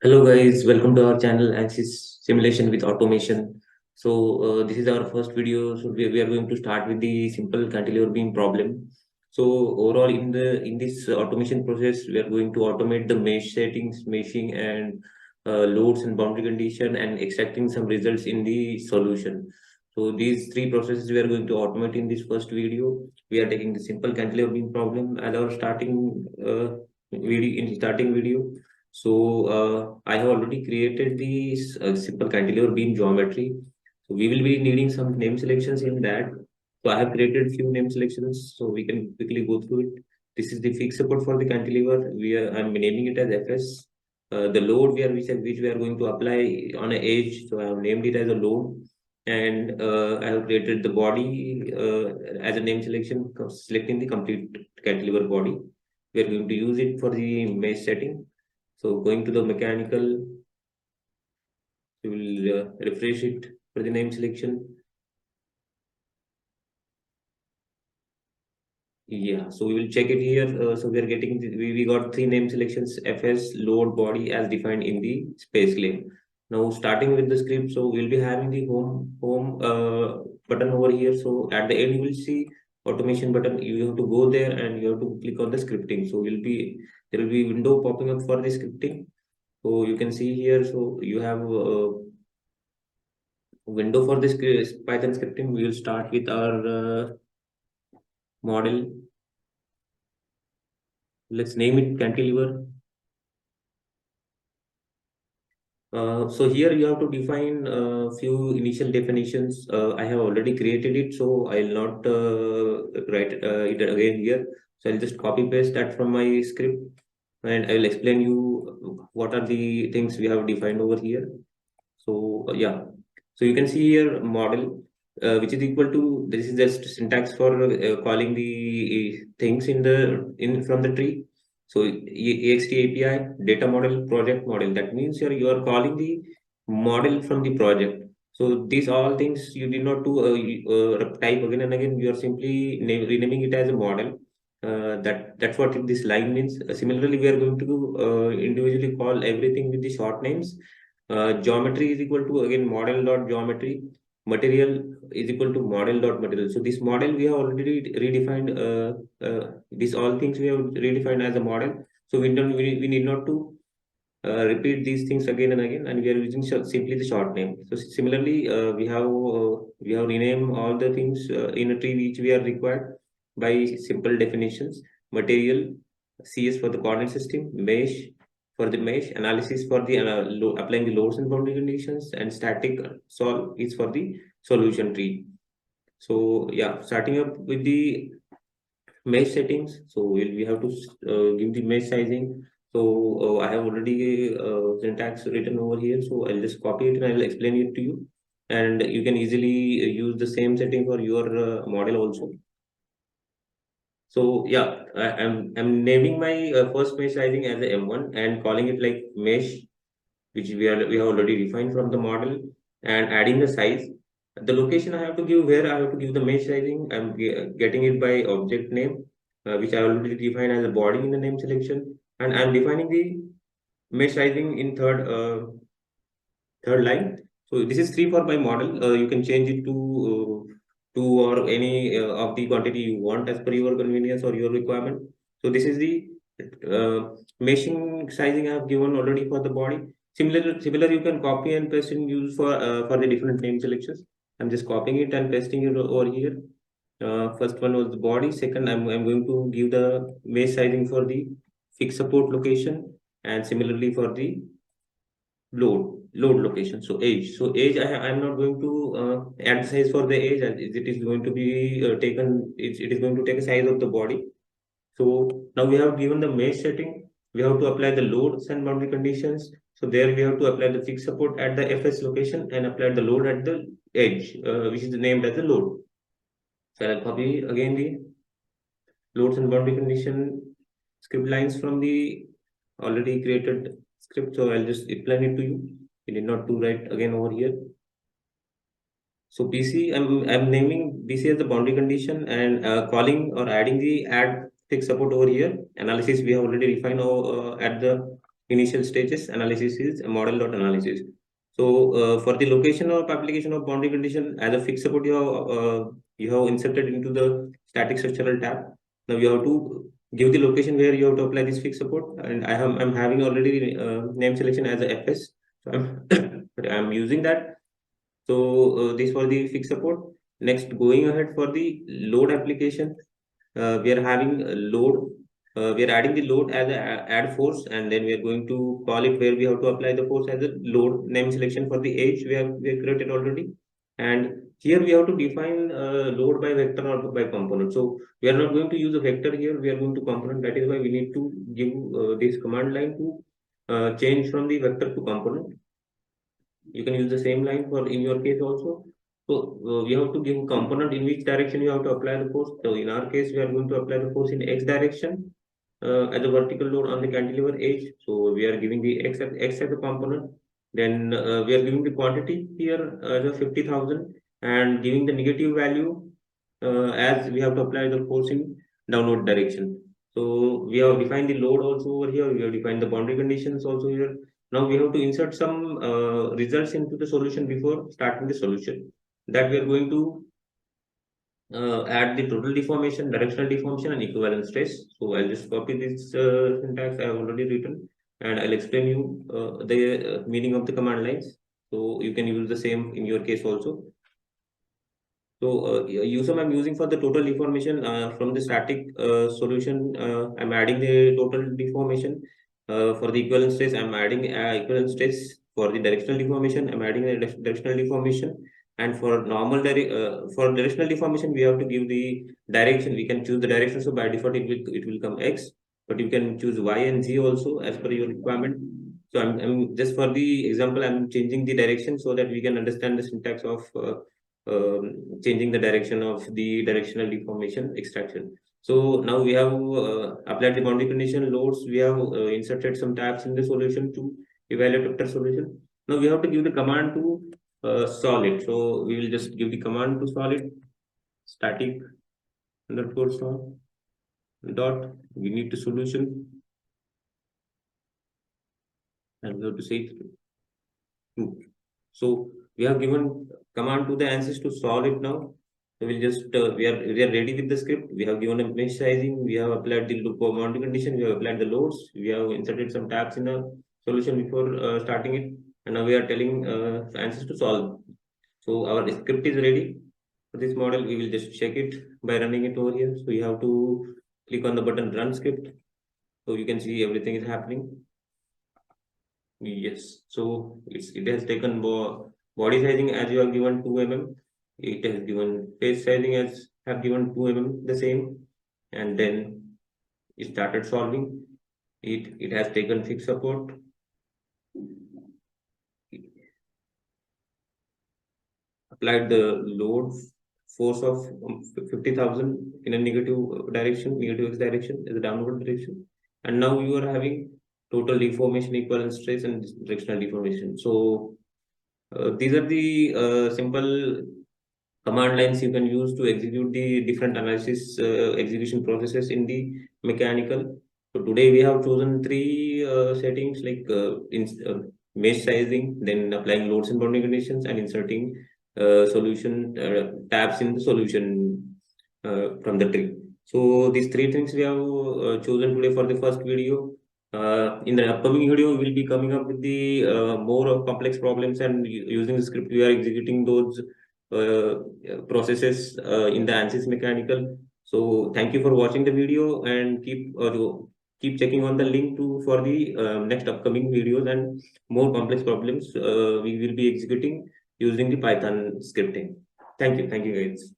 Hello guys, welcome to our channel Ansys Simulation with Automation. This is our first video. We are going to start with the simple cantilever beam problem. So overall in this automation process, we are going to automate the mesh settings, meshing and loads and boundary condition and extracting some results in the solution. So these three processes we are going to automate in this first video. We are taking the simple cantilever beam problem as our starting video. I have already created this simple cantilever beam geometry. So we will be needing some name selections in that. So I have created few name selections, so we can quickly go through it. This is the fixed support for the cantilever. I'm naming it as FS. The load which we are going to apply on an edge. So I have named it as a load, and I have created the body as a name selection, selecting the complete cantilever body. We are going to use it for the mesh setting. So going to the mechanical, we will refresh it for the name selection. Yeah, so we will check it here. So we are getting we got three name selections: FS, load, body as defined in the space claim. Now starting with the script, so we'll be having the home button over here. So at the end you will see automation button. You have to go there and you have to click on the scripting. So there will be window popping up for the scripting. So you can see here. So you have window for this Python scripting. We will start with our model. Let's name it cantilever. So here you have to define a few initial definitions. I have already created it, so I'll not write it again here. So I'll just copy paste that from my script, and I will explain you what are the things we have defined over here. Yeah, so you can see here model, which is equal to, this is just syntax for calling the things in from the tree. So ext API data model project model, that means you are calling the model from the project. So these all things you did not do type again and again. You are simply renaming it as a model. That's what this line means. Similarly, we are going to individually call everything with the short names. Geometry is equal to again model dot geometry. Material is equal to model dot material. So this model we have already redefined. These all things we have redefined as a model. So we need not to repeat these things again and again, and we are using simply the short name. So similarly, we have renamed all the things in a tree which we are required by simple definitions. Material, CS for the coordinate system, mesh for the mesh, analysis for the applying the loads and boundary conditions, and static solve is for the solution tree. So yeah, starting up with the mesh settings. So we have to give the mesh sizing. So I have already syntax written over here. So I'll just copy it and I'll explain it to you. And you can easily use the same setting for your model also. So yeah, I'm naming my first mesh sizing as a M1 and calling it like mesh, which we have already defined from the model, and adding the size. The location I have to give, where I have to give the mesh sizing. I'm getting it by object name, which I already defined as a body in the name selection, and I'm defining the mesh sizing in third line. So this is 3 for my model. You can change it to 2 or any of the quantity you want as per your convenience or your requirement. So this is the meshing sizing I have given already for the body. Similar, you can copy and paste and use for the different name selections. I'm just copying it and pasting it over here. First one was the body. Second, I'm going to give the mesh sizing for the fixed support location, and similarly for the load location. So age. So age, I'm not going to add size for the age, as it is going to be taken. It is going to take a size of the body. So now we have given the mesh setting. We have to apply the loads and boundary conditions. So there we have to apply the fixed support at the FS location and apply the load at the edge, which is named as the load. So I'll copy again the loads and boundary condition script lines from the already created script. So I'll just explain it to you. You need not to write again over here. So BC, I'm naming BC as the boundary condition and calling or adding the add fixed support over here. Analysis we have already defined at the initial stages analysis is model.analysis. So for the location of application of boundary condition as a fixed support, you have inserted into the static structural tab. Now you have to give the location where you have to apply this fixed support, and I'm having already name selection as a FS. So I'm using that. So this for the fixed support. Next, going ahead for the load application, we are having a load. We are adding the load as a add force, and then we are going to call it where we have to apply the force as a load name selection for the edge we have created already. And here we have to define load by vector or by component. So we are not going to use a vector here. We are going to component. That is why we need to give this command line to change from the vector to component. You can use the same line for in your case also. So we have to give component in which direction you have to apply the force. So in our case, we are going to apply the force in x direction as a vertical load on the cantilever edge. So we are giving the x as a component. Then we are giving the quantity here as a 50,000 and giving the negative value as we have to apply the force in downward direction. So we have defined the load also over here. We have defined the boundary conditions also here. Now we have to insert some results into the solution before starting the solution. That we are going to add the total deformation, directional deformation, and equivalent stress. So I'll just copy this syntax I have already written, and I'll explain you the meaning of the command lines. So you can use the same in your case also. So USUM I'm using for the total deformation from the static solution. I'm adding the total deformation. For the equivalent stress, I'm adding equivalent stress. For the directional deformation, I'm adding a directional deformation. And for for directional deformation, we have to give the direction. We can choose the direction. So by default, it will come X, but you can choose Y and Z also as per your requirement. So I'm just for the example, I'm changing the direction so that we can understand the syntax of changing the direction of the directional deformation extraction. So now we have applied the boundary condition loads. We have inserted some tabs in the solution to evaluate vector solution. Now we have to give the command to solid. So we will just give the command to solid static underscore solve dot. We need the solution and we have to say it true. So we have given command to the Ansys to solve it now. So we'll just we are ready with the script. We have given a mesh sizing. We have applied the loop of boundary condition. We have applied the loads. We have inserted some tabs in the solution before starting it, and now we are telling Ansys to solve. So our script is ready for this model. We will just check it by running it over here. So you have to click on the button run script. So you can see everything is happening. Yes, so it has taken body sizing as you have given 2 mm. It has given face sizing as have given 2 mm the same, and then it started solving. It has taken fixed support. Applied the load force of 50,000 in a negative x direction is a downward direction, and now you are having total deformation, equivalent stress, and directional deformation. So these are the simple command lines you can use to execute the different analysis execution processes in the mechanical. So today we have chosen three settings like mesh sizing, then applying loads and boundary conditions, and inserting solution tabs in the solution from the tree. So these three things we have chosen today for the first video. In the upcoming video, we will be coming up with the more complex problems, and using the script we are executing those processes in the Ansys mechanical. So thank you for watching the video, and keep checking on the link to for the next upcoming videos and more complex problems we will be executing using the Python scripting. Thank you guys.